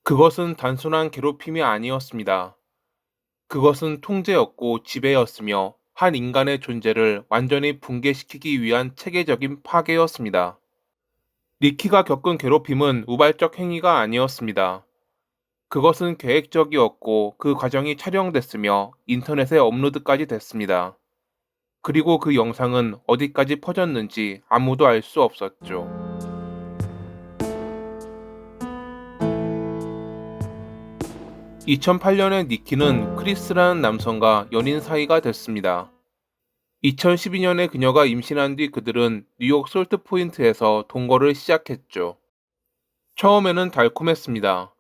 그것은 단순한 괴롭힘이 아니었습니다. 그것은 통제였고 지배였으며 한 인간의 존재를 완전히 붕괴시키기 위한 체계적인 파괴였습니다. 니키가 겪은 괴롭힘은 우발적 행위가 아니었습니다. 그것은 계획적이었고 그 과정이 촬영됐으며 인터넷에 업로드까지 됐습니다. 그리고 그 영상은 어디까지 퍼졌는지 아무도 알 수 없었죠. 2008년에 니키는 크리스라는 남성과 연인 사이가 됐습니다. 2012년에 그녀가 임신한 뒤 그들은 뉴욕 솔트포인트에서 동거를 시작했죠. 처음에는 달콤했습니다.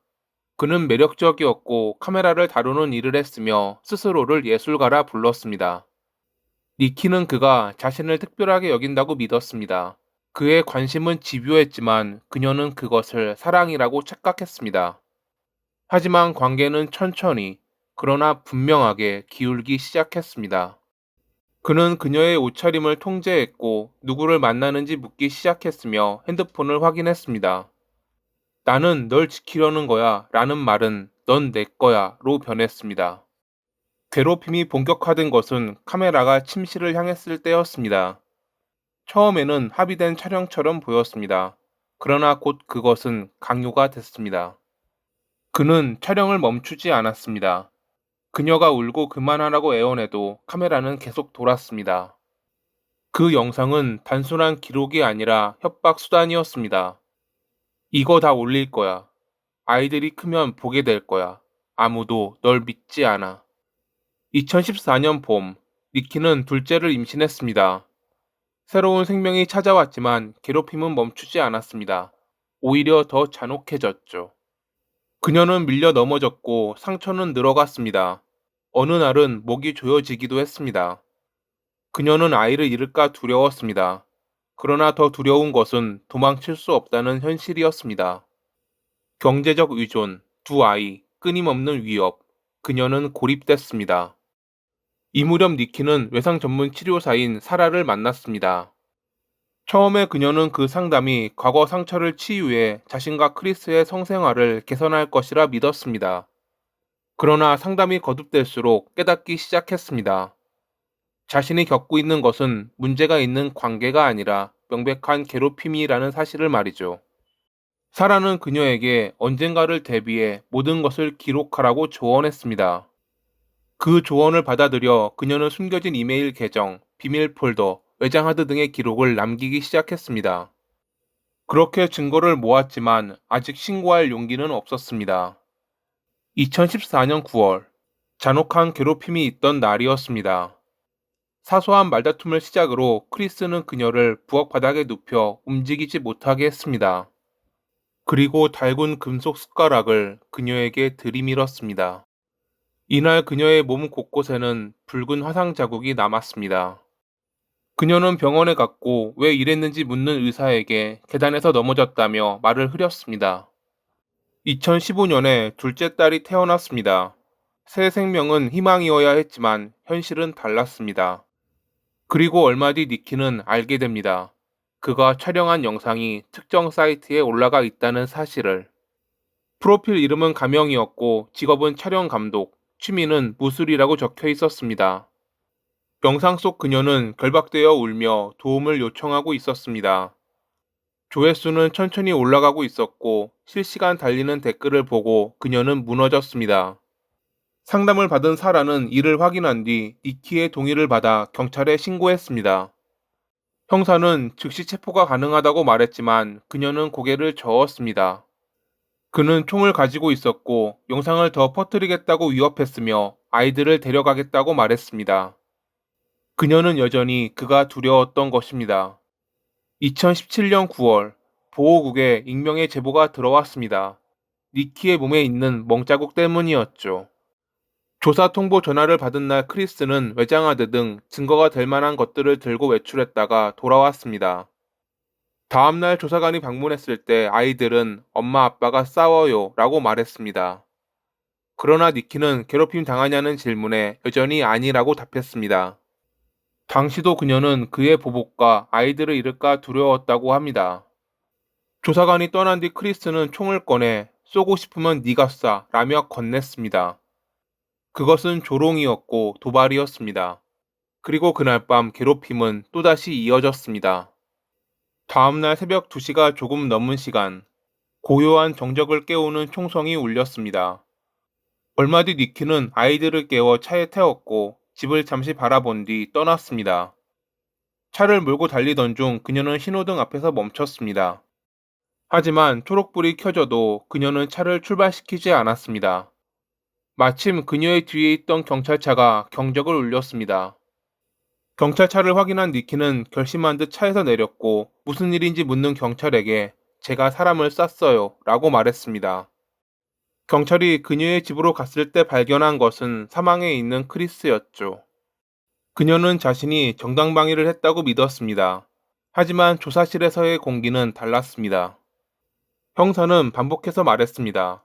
그는 매력적이었고 카메라를 다루는 일을 했으며 스스로를 예술가라 불렀습니다. 니키는 그가 자신을 특별하게 여긴다고 믿었습니다. 그의 관심은 집요했지만 그녀는 그것을 사랑이라고 착각했습니다. 하지만 관계는 천천히, 그러나 분명하게 기울기 시작했습니다. 그는 그녀의 옷차림을 통제했고 누구를 만나는지 묻기 시작했으며 핸드폰을 확인했습니다. 나는 널 지키려는 거야 라는 말은 넌 내 거야 로 변했습니다. 괴롭힘이 본격화된 것은 카메라가 침실을 향했을 때였습니다. 처음에는 합의된 촬영처럼 보였습니다. 그러나 곧 그것은 강요가 됐습니다. 그는 촬영을 멈추지 않았습니다. 그녀가 울고 그만하라고 애원해도 카메라는 계속 돌았습니다. 그 영상은 단순한 기록이 아니라 협박 수단이었습니다. 이거 다 올릴 거야. 아이들이 크면 보게 될 거야. 아무도 널 믿지 않아. 2014년 봄, 니키는 둘째를 임신했습니다. 새로운 생명이 찾아왔지만 괴롭힘은 멈추지 않았습니다. 오히려 더 잔혹해졌죠. 그녀는 밀려 넘어졌고 상처는 늘어갔습니다. 어느 날은 목이 조여지기도 했습니다. 그녀는 아이를 잃을까 두려웠습니다. 그러나 더 두려운 것은 도망칠 수 없다는 현실이었습니다. 경제적 의존, 두 아이, 끊임없는 위협. 그녀는 고립됐습니다. 이 무렵 니키는 외상 전문 치료사인 사라를 만났습니다. 처음에 그녀는 그 상담이 과거 상처를 치유해 자신과 크리스의 성생활을 개선할 것이라 믿었습니다. 그러나 상담이 거듭될수록 깨닫기 시작했습니다. 자신이 겪고 있는 것은 문제가 있는 관계가 아니라 명백한 괴롭힘이라는 사실을 말이죠. 사라는 그녀에게 언젠가를 대비해 모든 것을 기록하라고 조언했습니다. 그 조언을 받아들여 그녀는 숨겨진 이메일 계정, 비밀 폴더, 외장 하드 등의 기록을 남기기 시작했습니다. 그렇게 증거를 모았지만 아직 신고할 용기는 없었습니다. 2014년 9월, 잔혹한 괴롭힘이 있던 날이었습니다. 사소한 말다툼을 시작으로 크리스는 그녀를 부엌 바닥에 눕혀 움직이지 못하게 했습니다. 그리고 달군 금속 숟가락을 그녀에게 들이밀었습니다. 이날 그녀의 몸 곳곳에는 붉은 화상 자국이 남았습니다. 그녀는 병원에 갔고 왜 이랬는지 묻는 의사에게 계단에서 넘어졌다며 말을 흐렸습니다. 2015년에 둘째 딸이 태어났습니다. 새 생명은 희망이어야 했지만 현실은 달랐습니다. 그리고 얼마 뒤 니키는 알게 됩니다. 그가 촬영한 영상이 특정 사이트에 올라가 있다는 사실을. 프로필 이름은 가명이었고 직업은 촬영 감독, 취미는 무술이라고 적혀 있었습니다. 영상 속 그녀는 결박되어 울며 도움을 요청하고 있었습니다. 조회수는 천천히 올라가고 있었고 실시간 달리는 댓글을 보고 그녀는 무너졌습니다. 상담을 받은 사라는 이를 확인한 뒤 니키의 동의를 받아 경찰에 신고했습니다. 형사는 즉시 체포가 가능하다고 말했지만 그녀는 고개를 저었습니다. 그는 총을 가지고 있었고 영상을 더 퍼뜨리겠다고 위협했으며 아이들을 데려가겠다고 말했습니다. 그녀는 여전히 그가 두려웠던 것입니다. 2017년 9월, 보호국에 익명의 제보가 들어왔습니다. 니키의 몸에 있는 멍자국 때문이었죠. 조사 통보 전화를 받은 날 크리스는 외장하드 등 증거가 될 만한 것들을 들고 외출했다가 돌아왔습니다. 다음날 조사관이 방문했을 때 아이들은 엄마 아빠가 싸워요 라고 말했습니다. 그러나 니키는 괴롭힘 당하냐는 질문에 여전히 아니라고 답했습니다. 당시도 그녀는 그의 보복과 아이들을 잃을까 두려웠다고 합니다. 조사관이 떠난 뒤 크리스는 총을 꺼내 쏘고 싶으면 네가 쏴 라며 건넸습니다. 그것은 조롱이었고 도발이었습니다. 그리고 그날 밤 괴롭힘은 또다시 이어졌습니다. 다음날 새벽 2시가 조금 넘은 시간, 고요한 정적을 깨우는 총성이 울렸습니다. 얼마 뒤 니키는 아이들을 깨워 차에 태웠고 집을 잠시 바라본 뒤 떠났습니다. 차를 몰고 달리던 중 그녀는 신호등 앞에서 멈췄습니다. 하지만 초록불이 켜져도 그녀는 차를 출발시키지 않았습니다. 마침 그녀의 뒤에 있던 경찰차가 경적을 울렸습니다. 경찰차를 확인한 니키는 결심한 듯 차에서 내렸고 무슨 일인지 묻는 경찰에게 제가 사람을 쐈어요 라고 말했습니다. 경찰이 그녀의 집으로 갔을 때 발견한 것은 사망해 있는 크리스였죠. 그녀는 자신이 정당방위를 했다고 믿었습니다. 하지만 조사실에서의 공기는 달랐습니다. 형사는 반복해서 말했습니다.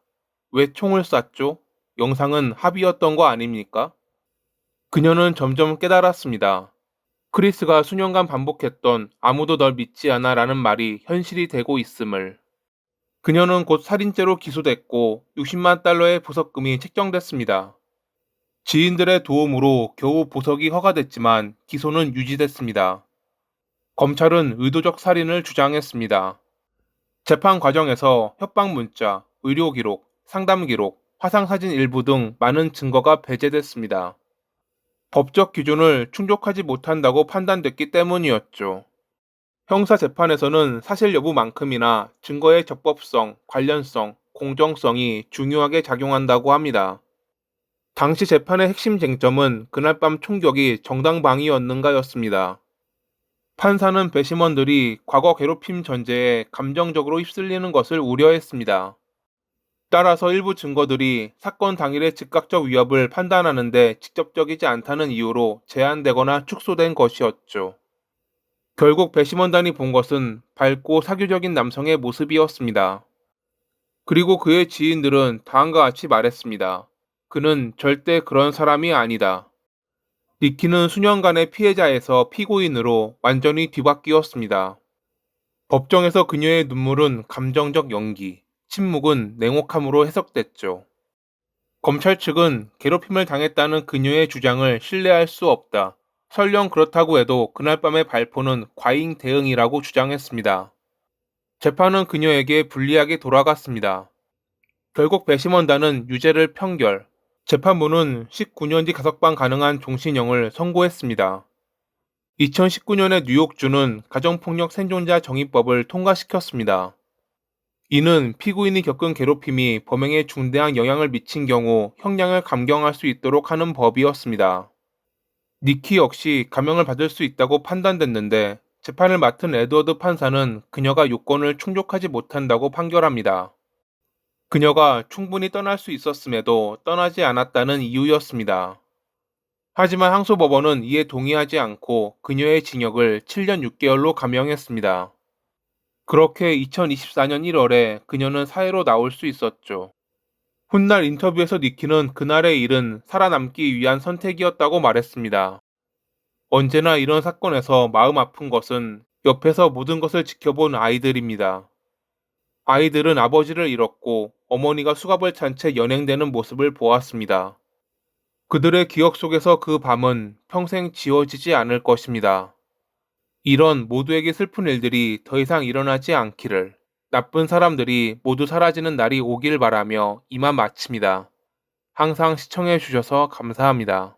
왜 총을 쐈죠? 영상은 합의였던 거 아닙니까? 그녀는 점점 깨달았습니다. 크리스가 수년간 반복했던 아무도 널 믿지 않아 라는 말이 현실이 되고 있음을. 그녀는 곧 살인죄로 기소됐고 60만 달러의 보석금이 책정됐습니다. 지인들의 도움으로 겨우 보석이 허가됐지만 기소는 유지됐습니다. 검찰은 의도적 살인을 주장했습니다. 재판 과정에서 협박 문자, 의료 기록, 상담 기록, 화상사진 일부 등 많은 증거가 배제됐습니다. 법적 기준을 충족하지 못한다고 판단됐기 때문이었죠. 형사 재판에서는 사실 여부만큼이나 증거의 적법성, 관련성, 공정성이 중요하게 작용한다고 합니다. 당시 재판의 핵심 쟁점은 그날 밤 총격이 정당방위였는가였습니다. 판사는 배심원들이 과거 괴롭힘 전제에 감정적으로 휩쓸리는 것을 우려했습니다. 따라서 일부 증거들이 사건 당일의 즉각적 위협을 판단하는 데 직접적이지 않다는 이유로 제한되거나 축소된 것이었죠. 결국 배심원단이 본 것은 밝고 사교적인 남성의 모습이었습니다. 그리고 그의 지인들은 다음과 같이 말했습니다. 그는 절대 그런 사람이 아니다. 니키는 수년간의 피해자에서 피고인으로 완전히 뒤바뀌었습니다. 법정에서 그녀의 눈물은 감정적 연기, 침묵은 냉혹함으로 해석됐죠. 검찰 측은 괴롭힘을 당했다는 그녀의 주장을 신뢰할 수 없다. 설령 그렇다고 해도 그날 밤의 발포는 과잉 대응이라고 주장했습니다. 재판은 그녀에게 불리하게 돌아갔습니다. 결국 배심원단은 유죄를 평결, 재판부는 19년 뒤 가석방 가능한 종신형을 선고했습니다. 2019년에 뉴욕주는 가정폭력 생존자 정의법을 통과시켰습니다. 이는 피고인이 겪은 괴롭힘이 범행에 중대한 영향을 미친 경우 형량을 감경할 수 있도록 하는 법이었습니다. 니키 역시 감형을 받을 수 있다고 판단됐는데 재판을 맡은 에드워드 판사는 그녀가 요건을 충족하지 못한다고 판결합니다. 그녀가 충분히 떠날 수 있었음에도 떠나지 않았다는 이유였습니다. 하지만 항소법원은 이에 동의하지 않고 그녀의 징역을 7년 6개월로 감형했습니다. 그렇게 2024년 1월에 그녀는 사회로 나올 수 있었죠. 훗날 인터뷰에서 니키는 그날의 일은 살아남기 위한 선택이었다고 말했습니다. 언제나 이런 사건에서 마음 아픈 것은 옆에서 모든 것을 지켜본 아이들입니다. 아이들은 아버지를 잃었고 어머니가 수갑을 찬 채 연행되는 모습을 보았습니다. 그들의 기억 속에서 그 밤은 평생 지워지지 않을 것입니다. 이런 모두에게 슬픈 일들이 더 이상 일어나지 않기를, 나쁜 사람들이 모두 사라지는 날이 오길 바라며 이만 마칩니다. 항상 시청해 주셔서 감사합니다.